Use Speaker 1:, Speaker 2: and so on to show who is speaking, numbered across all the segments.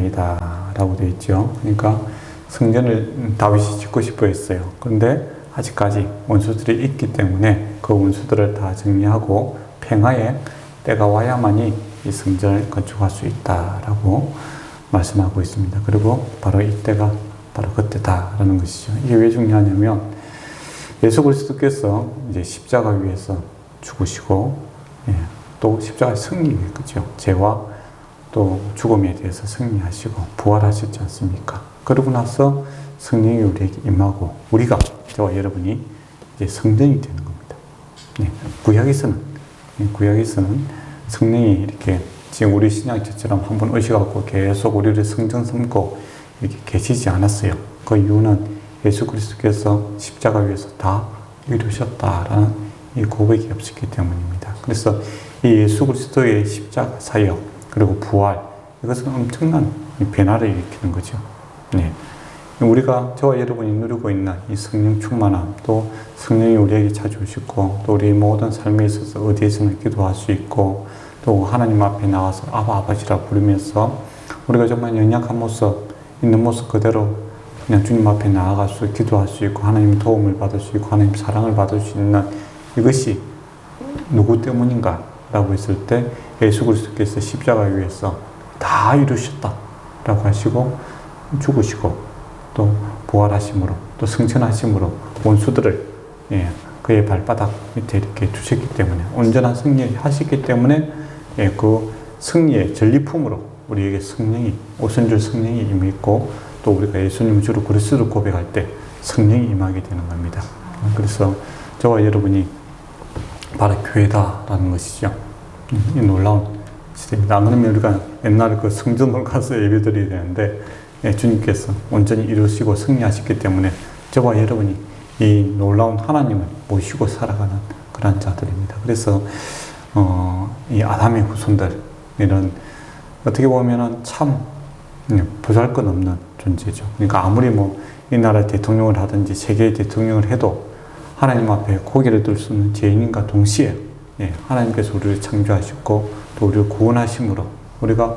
Speaker 1: 아니다 라고 되어 있죠. 그러니까 성전을 다윗이 짓고 싶어 했어요. 그런데 아직까지 원수들이 있기 때문에 그 원수들을 다 정리하고 평화의 때가 와야만이 이 성전을 건축할 수 있다라고 말씀하고 있습니다. 그리고 바로 이때가 바로 그때다라는 것이죠. 이게 왜 중요하냐면 예수 그리스도께서 이제 십자가 위에서 죽으시고 또 십자가 승리했죠. 죄와 또 죽음에 대해서 승리하시고 부활하셨지 않습니까? 그러고 나서 성령이 우리에게 임하고 우리가 저와 여러분이 이제 성전이 되는 겁니다. 구약에서는 성령이 이렇게 지금 우리 신약처럼 한번 오셔갖고 계속 우리를 성전 삼고 이렇게 계시지 않았어요. 그 이유는 예수 그리스도께서 십자가 위에서 다 이루셨다라는 이 고백이 없었기 때문입니다. 그래서 이 예수 그리스도의 십자가 사역 그리고 부활 이것은 엄청난 변화를 일으키는 거죠. 우리가 저와 여러분이 누리고 있는 이 성령 충만함 또 성령이 우리에게 찾아오시고 또 우리 모든 삶에 있어서 어디에서나 기도할 수 있고 또 하나님 앞에 나와서 아바 아버지라 부르면서 우리가 정말 연약한 모습 있는 모습 그대로 그냥 주님 앞에 나아가서 기도할 수 있고 하나님의 도움을 받을 수 있고 하나님의 사랑을 받을 수 있는 이것이 누구 때문인가 라고 했을 때 예수 그리스도께서 십자가 위에서 다 이루셨다라고 하시고 죽으시고 또 부활하심으로 또 승천하심으로 원수들을 그의 발바닥 밑에 이렇게 두셨기 때문에 온전한 승리하셨기 때문에 그 승리의 전리품으로 우리에게 성령이 오순절 성령이 임했고 또 우리가 예수님을 주로 그리스도를 고백할 때 성령이 임하게 되는 겁니다. 그래서 저와 여러분이 바로 교회다라는 것이죠. 이 놀라운 시대입니다. 안 그러면 우리가 옛날에 그 성전으로 가서 예배드려야 되는데 주님께서 온전히 이루시고 승리하셨기 때문에 저와 여러분이 이 놀라운 하나님을 모시고 살아가는 그런 자들입니다. 그래서 이 아담의 후손들 이런 어떻게 보면은 참 보잘것없는 존재죠. 그러니까 아무리 이 나라 대통령을 하든지 세계의 대통령을 해도 하나님 앞에 고개를 들 수 있는 죄인인과 동시에 하나님께서 우리를 창조하셨고 또 우리를 구원하심으로 우리가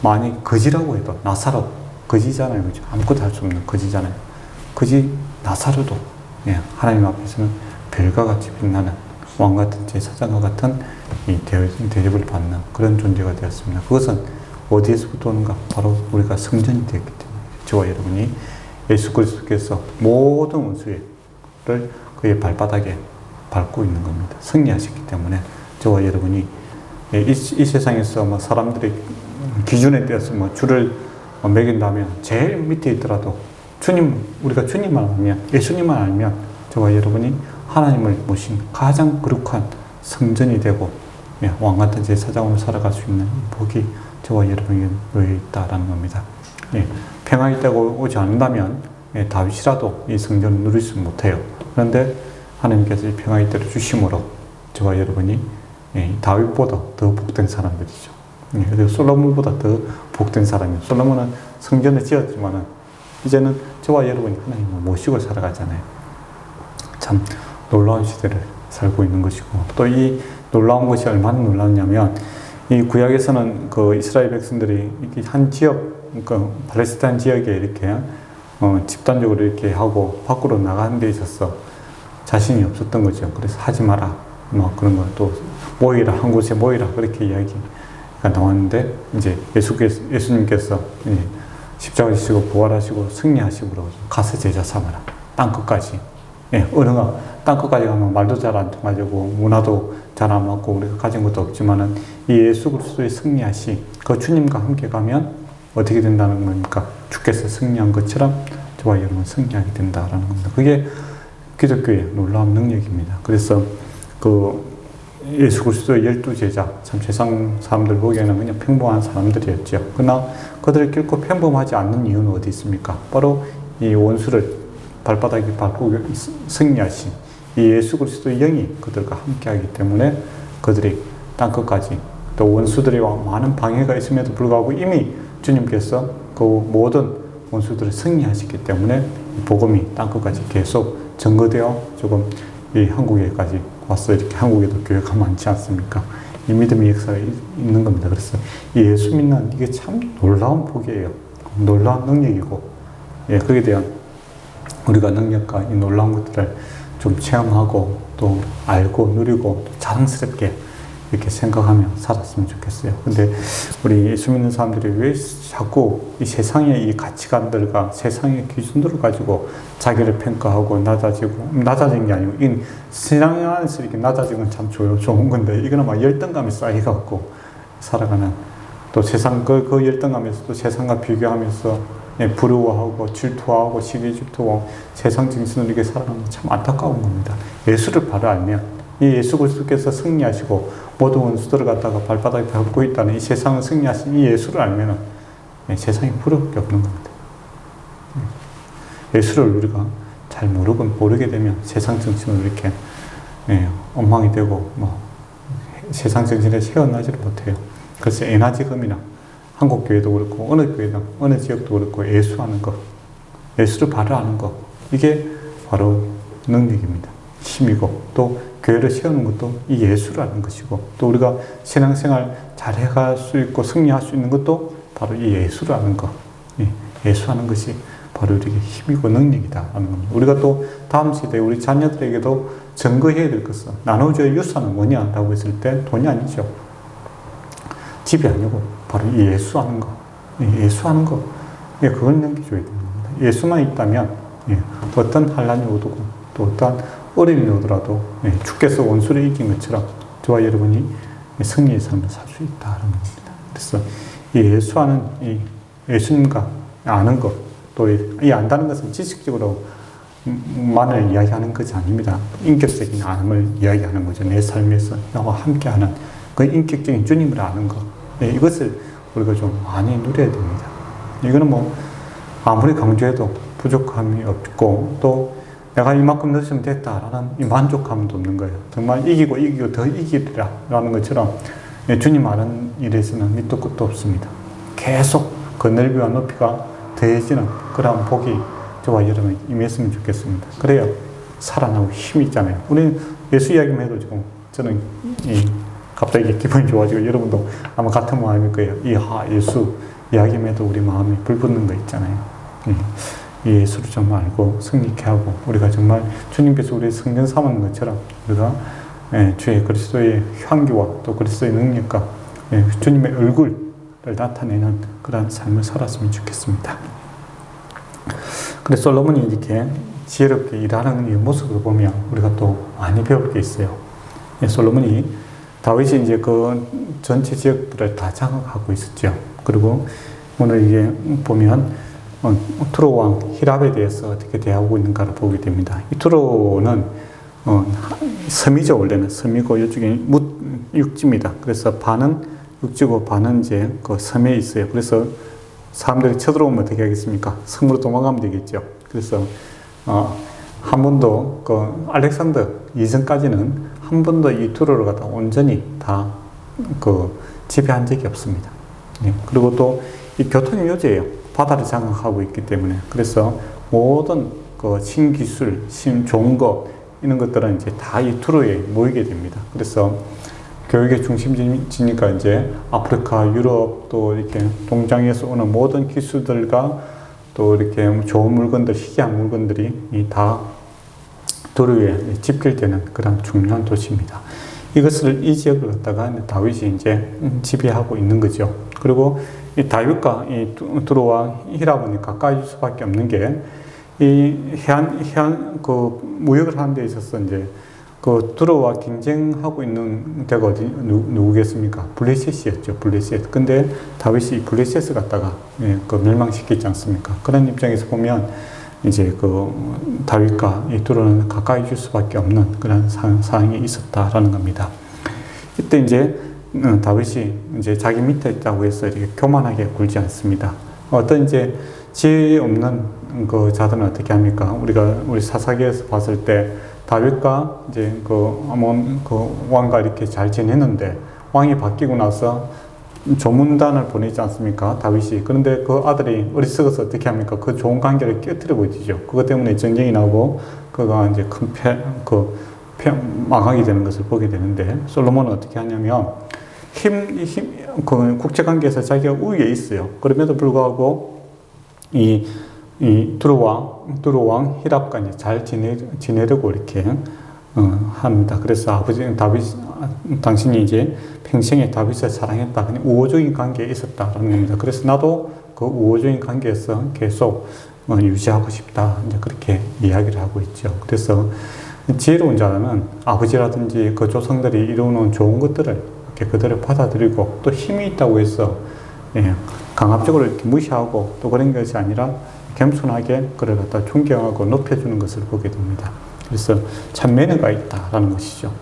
Speaker 1: 만약 거지라고 해도 나사로 거지잖아요. 그죠? 아무것도 할 수 없는 거지잖아요. 거지 나사로도 하나님 앞에서는 별과 같이 빛나는 왕같은 제사장과 같은 이 대접을 받는 그런 존재가 되었습니다. 그것은 어디에서부터 오는가? 바로 우리가 성전이 되었기 때문에 저와 여러분이 예수 그리스도께서 모든 원수를 그의 발바닥에 밟고 있는 겁니다. 승리하셨기 때문에 저와 여러분이 이 세상에서 사람들이 기준에 대해서 주를 매긴다면 제일 밑에 있더라도 우리가 주님만 알면 예수님만 알면 저와 여러분이 하나님을 모신 가장 거룩한 성전이 되고 왕같은 제사장으로 살아갈 수 있는 복이 저와 여러분에게 놓여 있다라는 겁니다. 평화의 때가 오지 않는다면 다윗이라도 이 성전을 누릴 수 못해요. 그런데 하나님께서 이 평화의 때를 주심으로 저와 여러분이 다윗보다 더 복된 사람들이죠. 그리고 솔로몬보다 더 복된 사람이에요. 솔로몬은 성전을 지었지만은 이제는 저와 여러분이 하나님을 모시고 살아가잖아요. 참 놀라운 시대를 살고 있는 것이고 또 이 놀라운 것이 얼마나 놀라웠냐면 이 구약에서는 그 이스라엘 백성들이 이렇게 한 지역, 그러니까 팔레스타인 지역에 이렇게 집단적으로 이렇게 하고 밖으로 나가는 데 있어서 자신이 없었던 거죠. 그래서 하지 마라. 그런 거 또 모이라, 한 곳에 모이라. 그렇게 이야기가 나왔는데 이제 예수님께서 십자가 지시고 부활하시고 승리하시고 가서 제자 삼아라. 땅끝까지. 어느가 땅끝까지 가면 말도 잘 안 통하고 문화도 잘 안 맞고 우리가 가진 것도 없지만은 이 예수 그리스도의 승리하시 그 주님과 함께 가면 어떻게 된다는 겁니까? 주께서 승리한 것처럼 저와 여러분 승리하게 된다라는 겁니다. 그게 기독교의 놀라운 능력입니다. 그래서 그 예수 그리스도의 12제자 참 세상 사람들 보기에는 그냥 평범한 사람들이었죠. 그러나 그들을 결코 평범하지 않는 이유는 어디 있습니까? 바로 이 원수를 발바닥에 밟고 승리하신 이 예수 그리스도의 영이 그들과 함께하기 때문에 그들이 땅끝까지 또 원수들이 많은 방해가 있음에도 불구하고 이미 주님께서 그 모든 원수들을 승리하셨기 때문에 복음이 땅끝까지 계속 전거되어 조금 이 한국에까지 와서 이렇게 한국에도 교회가 많지 않습니까? 이 믿음의 역사가 있는 겁니다. 그래서 이 예수 믿는 이게 참 놀라운 복이에요. 놀라운 능력이고, 예, 거기에 대한 우리가 능력과 이 놀라운 것들을 좀 체험하고 또 알고 누리고 또 자랑스럽게 이렇게 생각하며 살았으면 좋겠어요. 근데 우리 예수 믿는 사람들이 왜 자꾸 이 세상의 이 가치관들과 세상의 기준들을 가지고 자기를 평가하고 낮아진 게 아니고, 이 신앙 안에서 이렇게 낮아진 건 참 좋은 건데, 이거는 막 열등감이 쌓여갖고 살아가는, 또 세상 그 열등감에서 또 세상과 비교하면서 부러워하고 질투하고 시기 질투하고 세상 정신을 이렇게 살아가는 참 안타까운 겁니다. 예수를 바로 알면, 이 예수 그리스도께서 승리하시고 모든 원수들을 갖다가 발바닥에 밟고 있다는 이 세상을 승리하신 이 예수를 알면은 세상이 부러울 게 없는 겁니다. 예수를 우리가 잘 모르게 되면 세상 정신으로 이렇게 엉망이 되고 세상 정신에 헤어나지를 못해요. 그래서 에너지금이나 한국 교회도 그렇고 어느 교회나 어느 지역도 그렇고 예수하는 것, 예수를 바로 아는 것, 이게 바로 능력입니다. 힘이고, 또 교회를 세우는 것도 이 예수를 아는 것이고, 또 우리가 신앙생활 잘 해갈 수 있고 승리할 수 있는 것도 바로 이 예수를 아는 것, 예수하는 것이 바로 우리에게 힘이고 능력이다 하는 겁니다. 우리가 또 다음 세대 우리 자녀들에게도 증거해야 될 것은, 나눠줘야 유산은 뭐냐라고 했을 때 돈이 아니죠. 집이 아니고 바로 이 예수하는 것, 예수하는 것, 그걸 남겨줘야 되는 겁니다. 예수만 있다면 어떤 환란이 오고 또 어떤 어려움이 오더라도 주께서 원수를 이긴 것처럼 저와 여러분이 승리의 삶을 살 수 있다는 겁니다. 그래서 이 예수하는 이 예수님과 아는 것, 또 이 안다는 것은 지식적으로 만을 이야기하는 것이 아닙니다. 인격적인 안을 이야기하는 거죠. 내 삶에서 나와 함께하는 그 인격적인 주님을 아는 것, 이것을 우리가 좀 많이 누려야 됩니다. 이거는 아무리 강조해도 부족함이 없고, 또 내가 이만큼 넣으면 됐다라는 이 만족감도 없는 거예요. 정말 이기고 더 이기리라 라는 것처럼 주님 아는 일에서는 밑도 끝도 없습니다. 계속 그 넓이와 높이가 더해지는 그런 복이 저와 여러분이 임했으면 좋겠습니다. 그래야 살아나고 힘이 있잖아요. 우리는 예수 이야기만 해도 지금 저는 갑자기 기분이 좋아지고, 여러분도 아마 같은 마음일 거예요. 예수 이야기만 해도 우리 마음이 불붙는 거 있잖아요. 예수를 정말 알고 승리케 하고, 우리가 정말 주님께서 우리의 성전 삼는 것처럼 우리가 주의 그리스도의 향기와 또 그리스도의 능력과 주님의 얼굴을 나타내는 그런 삶을 살았으면 좋겠습니다. 그래서 솔로몬이 이렇게 지혜롭게 일하는 이 모습을 보면 우리가 또 많이 배울 게 있어요. 솔로몬이 다윗이 이제 그 전체 지역들을 다 장악하고 있었죠. 그리고 오늘 이게 보면 투로 왕 히랍에 대해서 어떻게 대하고 있는가를 보게 됩니다. 이 투로는 섬이죠. 원래는 섬이고 이쪽에 육지입니다. 그래서 반은 육지고 반은 이제 그 섬에 있어요. 그래서 사람들이 쳐들어오면 어떻게 하겠습니까? 섬으로 도망가면 되겠죠. 그래서 한 번도 그 알렉산더 이전까지는 한 번도 이 투로를 갖다 온전히 다 그 지배한 적이 없습니다. 그리고 또 이 교통의 요새예요. 바다를 장악하고 있기 때문에. 그래서 모든 그 신기술, 좋은 것, 이런 것들은 이제 다 이 투로에 모이게 됩니다. 그래서 교육의 중심지니까 이제 아프리카, 유럽, 또 이렇게 동장에서 오는 모든 기술들과 또 이렇게 좋은 물건들, 희귀한 물건들이 다 투로에 집결되는 그런 중요한 도시입니다. 이 지역을 갖다가 다윗이 이제 지배하고 있는 거죠. 그리고 이 다윗과 이 투로와 히랍은 가까이 줄 수밖에 없는 게, 이 그 무역을 하는 데 있어서 이제 그 투로와 경쟁하고 있는 데가 누구겠습니까? 블레셋이었죠. 블레셋. 근데 다윗이 블레셋을 갖다가 그 멸망시키지 않습니까? 그런 입장에서 보면 이제 그 다윗과 이 투로는 가까이 줄 수밖에 없는 그런 상황이 있었다라는 겁니다. 이때 이제 다윗이 이제 자기 밑에 있다고 해서 이렇게 교만하게 굴지 않습니다. 어떤 이제 지혜 없는 그 자들은 어떻게 합니까? 우리 사사기에서 봤을 때 다윗과 이제 그 왕과 이렇게 잘 지냈는데 왕이 바뀌고 나서 조문단을 보내지 않습니까? 다윗이. 그런데 그 아들이 어리석어서 어떻게 합니까? 그 좋은 관계를 깨뜨려 버리죠. 그것 때문에 전쟁이 나고 그가 이제 망하게 되는 것을 보게 되는데, 솔로몬은 어떻게 하냐면 그 국제관계에서 자기가 우위에 있어요. 그럼에도 불구하고 이 두로왕 히랍과 이제 잘 지내려고 이렇게 합니다. 그래서 아버지 다윗, 당신이 이제 평생에 다윗을 사랑했다. 그냥 우호적인 관계에 있었다라는 겁니다. 그래서 나도 그 우호적인 관계에서 계속 유지하고 싶다. 이제 그렇게 이야기를 하고 있죠. 그래서 지혜로운 자는 아버지라든지 그 조상들이 이루는 좋은 것들을 이렇게 그대로 받아들이고 또 힘이 있다고 해서 강압적으로 이렇게 무시하고 또 그런 것이 아니라 겸손하게 그를 갖다 존경하고 높여주는 것을 보게 됩니다. 그래서 참 매너가 있다라는 것이죠.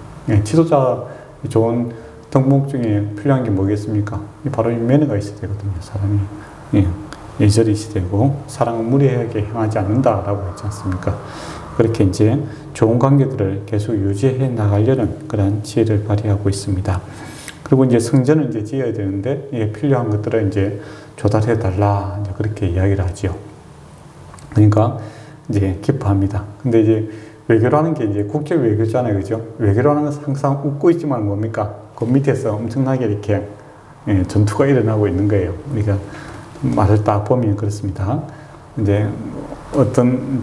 Speaker 1: 지도자 좋은 덕목 중에 필요한 게 뭐겠습니까? 바로 이 매너가 있어야 되거든요. 사람이 예절이 있어야 되고 사랑은 무례하게 행하지 않는다라고 했지 않습니까? 그렇게 이제 좋은 관계들을 계속 유지해 나가려는 그런 지혜를 발휘하고 있습니다. 그리고 이제 성전을 이제 지어야 되는데 이게 필요한 것들을 이제 조달해 달라 이제 그렇게 이야기를 하죠. 그러니까 이제 기뻐합니다. 근데 이제 외교라는 게 이제 국제 외교잖아요, 그죠? 외교라는 것은 항상 웃고 있지만 뭡니까? 그 밑에서 엄청나게 이렇게 전투가 일어나고 있는 거예요. 우리가 말을 딱 보면 그렇습니다. 이제 어떤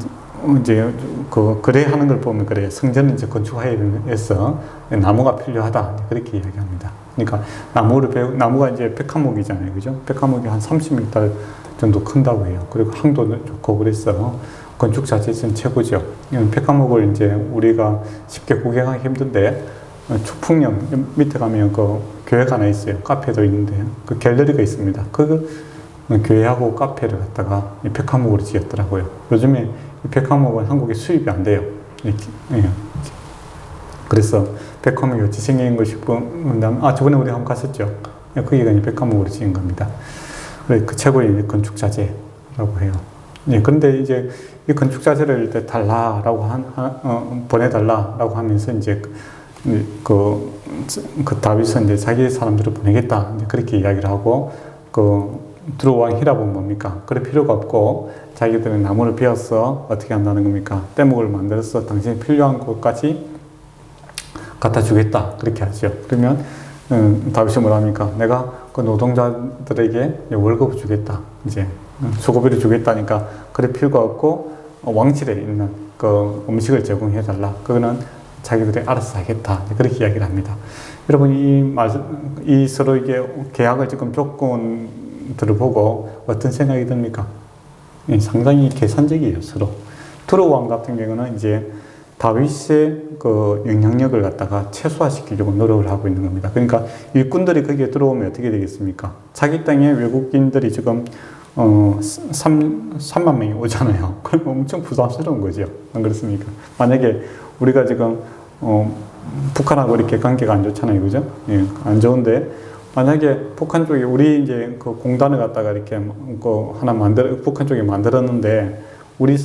Speaker 1: 이제 그 거래하는 걸 보면 그래요. 성전을 이제 건축하기 위해서 나무가 필요하다 그렇게 이야기합니다. 그러니까 나무가 이제 백화목이잖아요, 그죠? 백화목이 한 30m 정도 큰다고 해요. 그리고 항도 좋고 그래서 건축 자체는 최고죠. 백화목을 이제 우리가 쉽게 구경하기 힘든데 초풍령 밑에 가면 그 교회가 하나 있어요. 카페도 있는데 그 갤러리가 있습니다. 그 교회하고 카페를 갖다가 이 백화목으로 지었더라고요. 요즘에 이 백화목은 한국에 수입이 안 돼요. 그래서 백화목이 어찌 생긴 것이 싶으면 저번에 우리 한번 갔었죠. 거기가 이제 백화목으로 지은 겁니다. 그 최고의 건축 자재라고 해요. 그런데 이제 이 건축 자재를 일단 달라라고 보내달라라고 하면서 이제 그 다윗은 이제 자기 사람들을 보내겠다 이제 그렇게 이야기를 하고 두로왕 히랍은 뭡니까? 그럴 필요가 없고 자기들은 나무를 베어서 어떻게 한다는 겁니까? 떼목을 만들어서 당신이 필요한 곳까지 갖다 주겠다 그렇게 하죠. 그러면 다윗이 뭐랍니까? 내가 그 노동자들에게 월급을 주겠다. 이제 수고비를 주겠다니까 그럴 필요가 없고 왕실에 있는 그 음식을 제공해 달라. 그거는 자기들이 알아서 하겠다. 그렇게 이야기를 합니다. 여러분 이 서로 이게 계약을 지금 조건들을 보고 어떤 생각이 듭니까? 상당히 계산적이에요, 서로. 두로 왕 같은 경우는 이제 다윗의 그 영향력을 갖다가 최소화시키려고 노력을 하고 있는 겁니다. 그러니까 일꾼들이 거기에 들어오면 어떻게 되겠습니까? 자기 땅에 외국인들이 지금 3만 명이 오잖아요. 그럼 엄청 부담스러운 거죠. 안 그렇습니까? 만약에 우리가 지금 북한하고 이렇게 관계가 안 좋잖아요, 그죠? 안 좋은데 만약에 북한 쪽에 우리 이제 그 공단을 갖다가 이렇게 북한 쪽에 만들었는데 우리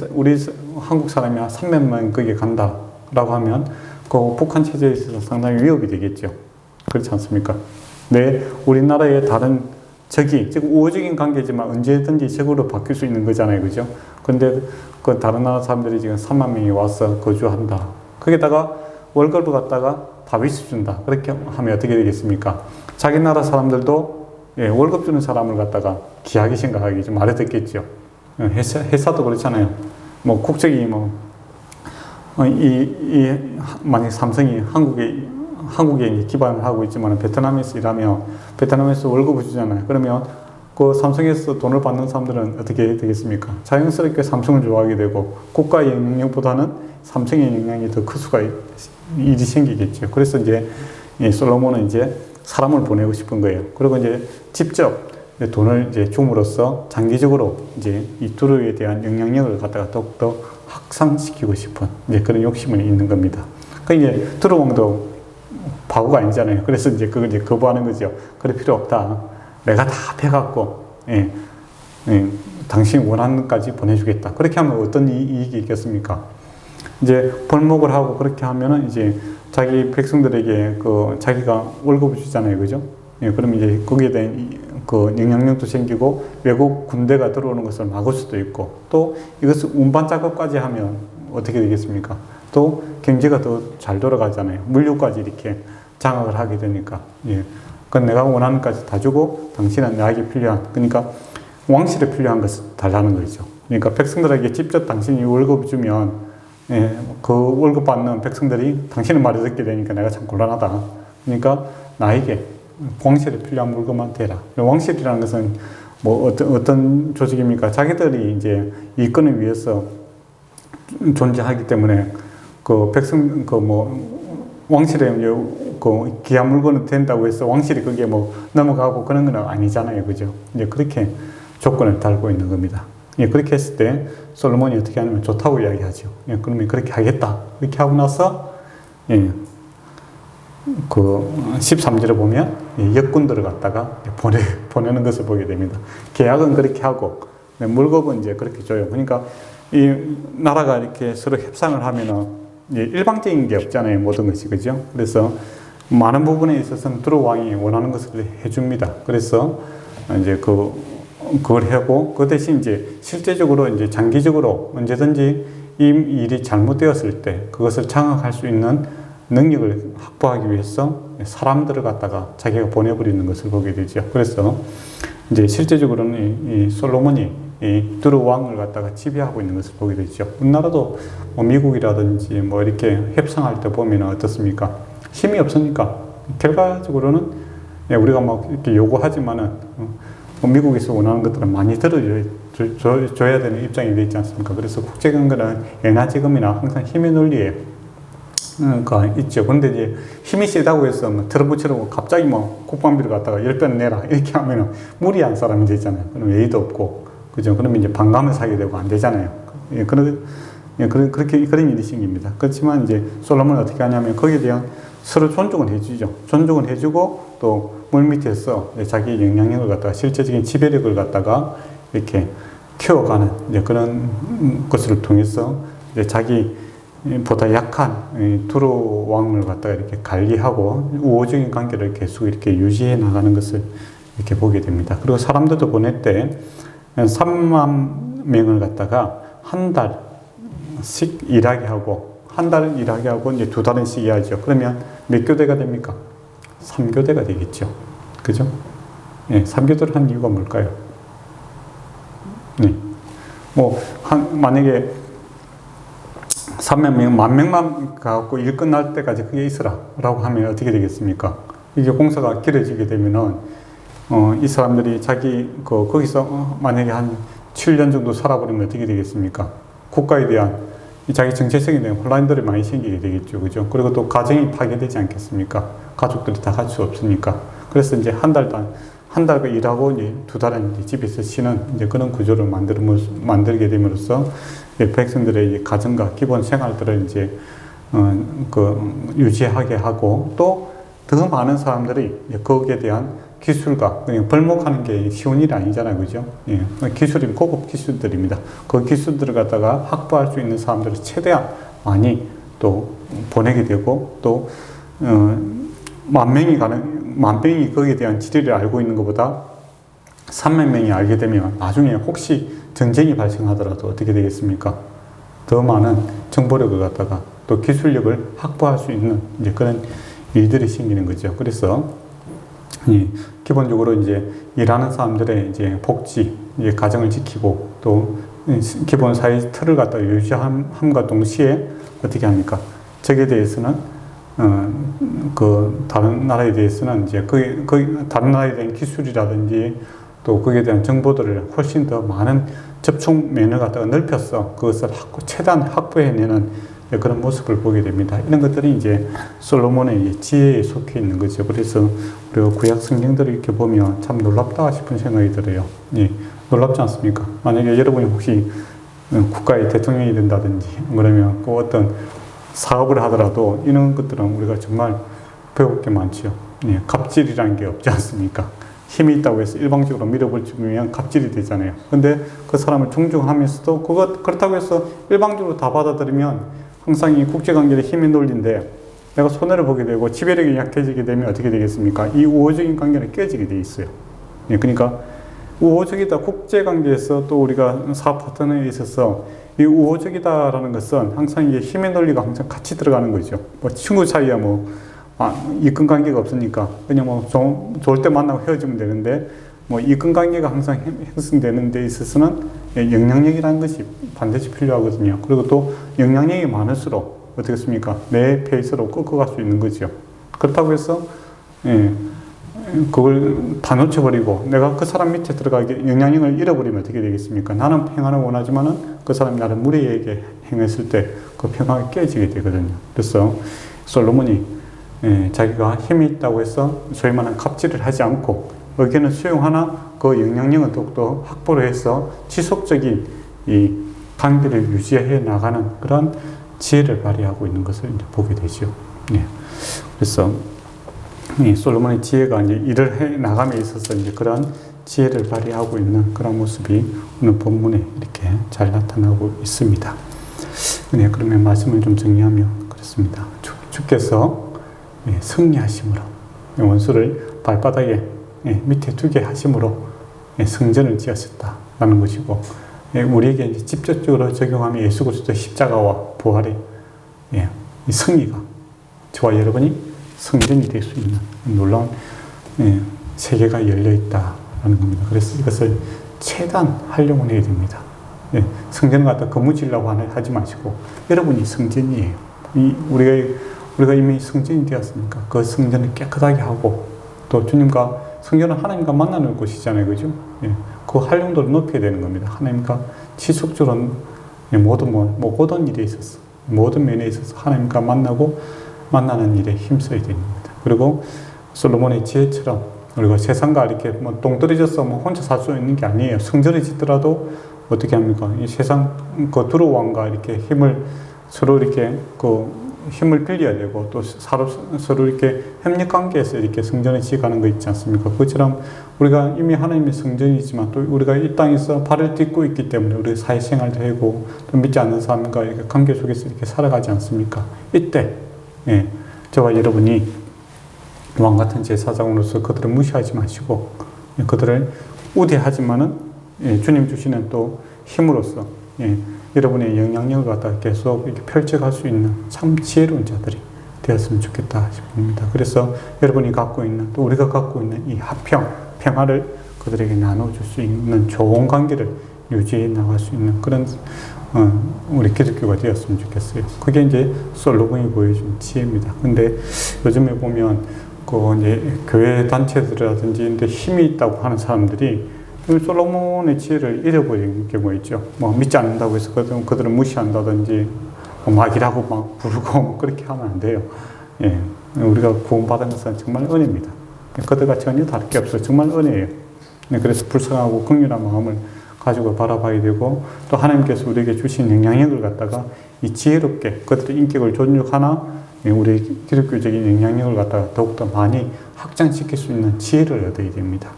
Speaker 1: 한국 사람이 한 300만 거기에 간다라고 하면 그 북한 체제에 있어서 상당히 위협이 되겠죠. 그렇지 않습니까? 우리나라의 다른 적이 지금 우호적인 관계지만 언제든지 적으로 바뀔 수 있는 거잖아요, 그죠? 근데 그 다른 나라 사람들이 지금 3만 명이 와서 거주한다. 거기다가 월급을 갖다가 다윗이 준다. 그렇게 하면 어떻게 되겠습니까? 자기 나라 사람들도 월급 주는 사람을 갖다가 귀하게 생각하겠죠. 말을 듣겠죠. 회사도 그렇잖아요. 뭐 국적이 만약 삼성이 한국에 기반을 하고 있지만 베트남에서 일하면 베트남에서 월급을 주잖아요. 그러면 그 삼성에서 돈을 받는 사람들은 어떻게 되겠습니까? 자연스럽게 삼성을 좋아하게 되고 국가의 영향력보다는 삼성의 영향이 더 클 수가 일이 생기겠죠. 그래서 이제 솔로몬은 이제 사람을 보내고 싶은 거예요. 그리고 이제 직접 돈을 이제 줌으로써 장기적으로 이제 이 두루에 대한 영향력을 갖다가 더욱더 확산시키고 싶은 이제 그런 욕심이 있는 겁니다. 그러니까 이제 두루 왕도 바보가 아니잖아요. 그래서 이제 그걸 이제 거부하는 거죠. 그럴 필요 없다. 내가 다 패갖고 당신이 원하는 것까지 보내주겠다. 그렇게 하면 어떤 이익이 있겠습니까? 이제 벌목을 하고 그렇게 하면은 이제 자기 백성들에게 자기가 월급을 주잖아요, 그죠? 그러면 이제 거기에 대한 그 영향력도 생기고 외국 군대가 들어오는 것을 막을 수도 있고 또 이것을 운반 작업까지 하면 어떻게 되겠습니까? 또 경제가 더 잘 돌아가잖아요. 물류까지 이렇게 장악을 하게 되니까. 그건 내가 원하는 것까지 다 주고 당신은 나에게 필요한. 그러니까 왕실에 필요한 것을 달라는 거죠. 그러니까 백성들에게 직접 당신이 월급 주면 그 월급 받는 백성들이 당신의 말을 듣게 되니까 내가 참 곤란하다. 그러니까 나에게 왕실에 필요한 물건만 대라. 왕실이라는 것은 뭐 어떤 조직입니까? 자기들이 이제 이권을 위해서 존재하기 때문에 그 백성 왕실에 그 귀한 물건을 된다고 해서 왕실이 그게 뭐 넘어가고 그런 건 아니잖아요, 그죠? 이제 그렇게 조건을 달고 있는 겁니다. 그렇게 했을 때 솔로몬이 어떻게 하냐면 좋다고 이야기하죠. 그러면 그렇게 하겠다. 그렇게 하고 나서 그 13절에 보면 역군들을 갖다가 보내는 것을 보게 됩니다. 계약은 그렇게 하고 물건은 이제 그렇게 줘요. 그러니까 이 나라가 이렇게 서로 협상을 하면은 일방적인 게 없잖아요, 모든 것이, 그죠? 그래서 많은 부분에 있어서는 두루 왕이 원하는 것을 해줍니다. 그래서 이제 그걸 하고 그 대신 이제 실제적으로 이제 장기적으로 언제든지 이 일이 잘못되었을 때 그것을 장악할 수 있는 능력을 확보하기 위해서 사람들을 갖다가 자기가 보내버리는 것을 보게 되죠. 그래서 이제 실제적으로는 이 솔로몬이 이 두루 왕을 갖다가 지배하고 있는 것을 보게 되죠. 우리나라도 뭐 미국이라든지 뭐 이렇게 협상할 때 보면 어떻습니까? 힘이 없으니까 결과적으로는 우리가 막 이렇게 요구하지만은 미국에서 원하는 것들은 많이 들어줘야 되는 입장이 되어 있지 않습니까? 그래서 국제관계는 에너지금이나 항상 힘의 논리에 가 있죠. 그런데 이제 힘이 세다고 해서 뭐 트럼프처럼 갑자기 뭐 국방비를 갖다가 10배는 내라 이렇게 하면은 무리한 사람이 되잖아요. 그럼 예의도 없고, 그죠? 그러면 이제 반감을 사게 되고 안 되잖아요. 그렇게 그런 일이 생깁니다. 그렇지만 이제 솔로몬은 어떻게 하냐면 거기에 대한 서로 존중을 해주죠. 존중을 해주고 또 물밑에서 자기의 영향력을 갖다가 실제적인 지배력을 갖다가 이렇게 키워가는 이제 그런 것을 통해서 이제 자기보다 약한 두루 왕을 갖다가 이렇게 관리하고 우호적인 관계를 계속 이렇게 유지해 나가는 것을 이렇게 보게 됩니다. 그리고 사람들도 보낼 때 3만 명을 갖다가 한 달씩 일하게 하고 한 달은 일하게 하고 이제 2달은씩 일하죠. 그러면 몇 교대가 됩니까? 3교대가 되겠죠. 그죠? 3교대를 한 이유가 뭘까요? 만약에 3만 명, 1,000,000만 가갖고 일 끝날 때까지 그게 있으라 라고 하면 어떻게 되겠습니까? 이게 공사가 길어지게 되면은 이 사람들이 거기서 만약에 한 7년 정도 살아버리면 어떻게 되겠습니까? 국가에 대한 자기 정체성에 대한 혼란들이 많이 생기게 되겠죠. 그죠? 그리고 또 가정이 파괴되지 않겠습니까? 가족들이 다 갈 수 없으니까. 그래서 이제 한 달간 일하고 이제 2달은 이제 집에서 쉬는 이제 그런 구조를 만들게 됨으로써 백성들의 이제 가정과 기본 생활들을 이제 유지하게 하고 또 더 많은 사람들이 거기에 대한 기술과 그냥 벌목하는 게 쉬운 일이 아니잖아요, 그죠? 기술이 고급 기술들입니다. 그 기술들을 갖다가 확보할 수 있는 사람들을 최대한 많이 또 보내게 되고 또 10,000명이 거기에 대한 지리를 알고 있는 것보다 3만 명이 알게 되면 나중에 혹시 전쟁이 발생하더라도 어떻게 되겠습니까? 더 많은 정보력을 갖다가 또 기술력을 확보할 수 있는 이제 그런 일들이 생기는 거죠. 그래서 기본적으로 이제 일하는 사람들의 이제 복지, 이제 가정을 지키고 또 기본 사회 틀을 갖다 유지함과 동시에 어떻게 합니까? 저에 대해서는 다른 나라에 대해서는 이제 다른 나라에 대한 기술이라든지 또 거기에 대한 정보들을 훨씬 더 많은 접촉 면을 갖다가 넓혀서 그것을 최대한 확보해내는 그런 모습을 보게 됩니다. 이런 것들이 이제 솔로몬의 지혜에 속해 있는 거죠. 그래서 우리가 구약 성경들을 이렇게 보면 참 놀랍다 싶은 생각이 들어요. 놀랍지 않습니까? 만약에 여러분이 혹시 국가의 대통령이 된다든지 그러면 그 어떤 사업을 하더라도 이런 것들은 우리가 정말 배울 게 많죠. 갑질이라는 게 없지 않습니까? 힘이 있다고 해서 일방적으로 밀어버리면 갑질이 되잖아요. 근데 그 사람을 존중하면서도 그렇다고 해서 일방적으로 다 받아들이면 항상 이 국제관계의 힘의 논리인데 내가 손해를 보게 되고 지배력이 약해지게 되면 어떻게 되겠습니까? 이 우호적인 관계는 깨지게 돼 있어요. 그러니까 우호적이다. 국제관계에서 또 우리가 사업 파트너에 있어서 이 우호적이다라는 것은 항상 이게 힘의 논리가 항상 같이 들어가는 거죠. 뭐 친구 사이야 이권 관계가 없으니까 그냥 뭐 좋을 때 만나고 헤어지면 되는데 뭐 이근관계가 항상 형성되는 데 있어서는 영향력이라는 것이 반드시 필요하거든요. 그리고 또 영향력이 많을수록 어떻겠습니까? 내 페이스로 꺾어갈 수 있는 거죠. 그렇다고 해서 그걸 다 놓쳐버리고 내가 그 사람 밑에 들어가게 영향력을 잃어버리면 어떻게 되겠습니까? 나는 평안을 원하지만은 그 사람이 나를 무리에게 행했을 때 그 평화가 깨지게 되거든요. 그래서 솔로몬이 자기가 힘이 있다고 해서 소위 말하는 갑질을 하지 않고 의견을 수용하나 그 영향력은 더욱더 확보를 해서 지속적인 이 관계를 유지해 나가는 그런 지혜를 발휘하고 있는 것을 이제 보게 되죠. 그래서 이 솔로몬의 지혜가 이제 일을 해 나감에 있어서 이제 그런 지혜를 발휘하고 있는 그런 모습이 오늘 본문에 이렇게 잘 나타나고 있습니다. 그러면 말씀을 좀 정리하면 그렇습니다. 주께서 승리하심으로 원수를 발바닥에 밑에 두게 하심으로 성전을 지었었다라는 것이고 우리에게 이제 직접적으로 적용하면 예수 그리스도의 십자가와 부활의 이 승리가 저와 여러분이 성전이 될 수 있는 놀라운 세계가 열려 있다라는 겁니다. 그래서 이것을 최대한 활용을 해야 됩니다. 성전을 갖다 건물 지으려고 하지 마시고 여러분이 성전이에요. 우리가 이미 성전이 되었으니까 그 성전을 깨끗하게 하고 또 주님과 성전은 하나님과 만나는 곳이잖아요. 그죠? 그 활용도를 높여야 되는 겁니다. 하나님과 지속적으로 모든 일에 있어서 모든 면에 있어서 하나님과 만나는 일에 힘써야 됩니다. 그리고 솔로몬의 지혜처럼 우리가 세상과 이렇게 동떨어져서 혼자 살 수 있는 게 아니에요. 성전을 짓더라도 어떻게 합니까? 이 세상 그 두루 왕과 이렇게 서로 이렇게 힘을 빌려야 되고 또 서로 이렇게 협력 관계에서 이렇게 성전을 지어가는 거 있지 않습니까? 그처럼 우리가 이미 하나님의 성전이지만 또 우리가 이 땅에서 발을 딛고 있기 때문에 우리 사회생활도 하고 또 믿지 않는 사람과 이렇게 관계 속에서 이렇게 살아가지 않습니까? 이때 저와 여러분이 왕 같은 제사장으로서 그들을 무시하지 마시고 그들을 우대하지만은 주님 주시는 또 힘으로써 여러분의 영향력을 갖다 계속 이렇게 펼쳐갈 수 있는 참 지혜로운 자들이 되었으면 좋겠다 싶습니다. 그래서 여러분이 갖고 있는 또 우리가 갖고 있는 이 평화를 그들에게 나눠줄 수 있는 좋은 관계를 유지해 나갈 수 있는 그런 우리 기독교가 되었으면 좋겠어요. 그게 이제 솔로몬이 보여준 지혜입니다. 근데 요즘에 보면 이제 교회 단체들이라든지 힘이 있다고 하는 사람들이 솔로몬의 지혜를 잃어버리는 경우가 있죠. 믿지 않는다고 해서 그들을 무시한다든지 막이라고 막 부르고 그렇게 하면 안 돼요. 우리가 구원받은 것은 정말 은혜입니다. 그들과 전혀 다를 게 없어요. 정말 은혜예요. 그래서 불쌍하고 긍휼한 마음을 가지고 바라봐야 되고 또 하나님께서 우리에게 주신 영향력을 갖다가 이 지혜롭게 그들의 인격을 존중하나 우리 기독교적인 영향력을 갖다가 더욱더 많이 확장시킬 수 있는 지혜를 얻어야 됩니다.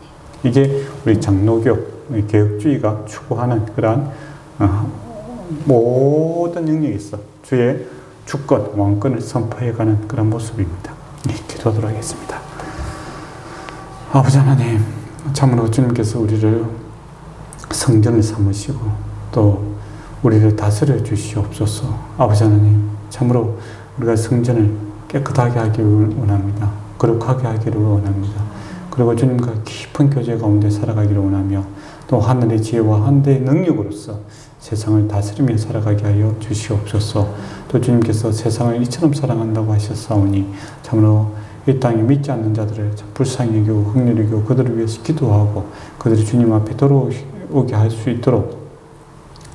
Speaker 1: 이게 우리 장로교 개혁주의가 추구하는 그러한 모든 영역에 있어 주의 주권, 왕권을 선포해가는 그런 모습입니다. 기도하도록 하겠습니다. 아버지 하나님, 참으로 주님께서 우리를 성전을 삼으시고 또 우리를 다스려 주시옵소서. 아버지 하나님, 참으로 우리가 성전을 깨끗하게 하기를 원합니다. 거룩하게 하기를 원합니다. 그리고 주님과 깊은 교제 가운데 살아가기를 원하며 또 하늘의 지혜와 하늘의 능력으로서 세상을 다스리며 살아가게 하여 주시옵소서. 또 주님께서 세상을 이처럼 사랑한다고 하셨사오니 참으로 이 땅에 믿지 않는 자들을 불쌍히 여기고 긍휼히 여기고 그들을 위해서 기도하고 그들이 주님 앞에 돌아오게 할 수 있도록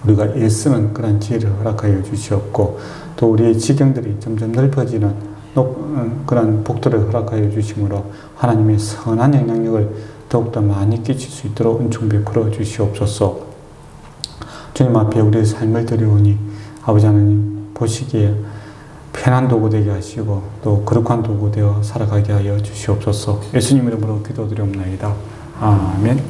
Speaker 1: 우리가 애쓰는 그런 지혜를 허락하여 주시옵고 또 우리의 지경들이 점점 넓어지는 그런 복들을 허락하여 주심으로 하나님의 선한 영향력을 더욱더 많이 끼칠 수 있도록 은총 베풀어 주시옵소서. 주님 앞에 우리의 삶을 드려오니 아버지 하나님 보시기에 편한 도구 되게 하시고 또 거룩한 도구 되어 살아가게 하여 주시옵소서. 예수님 이름으로 기도드리옵나이다. 아멘.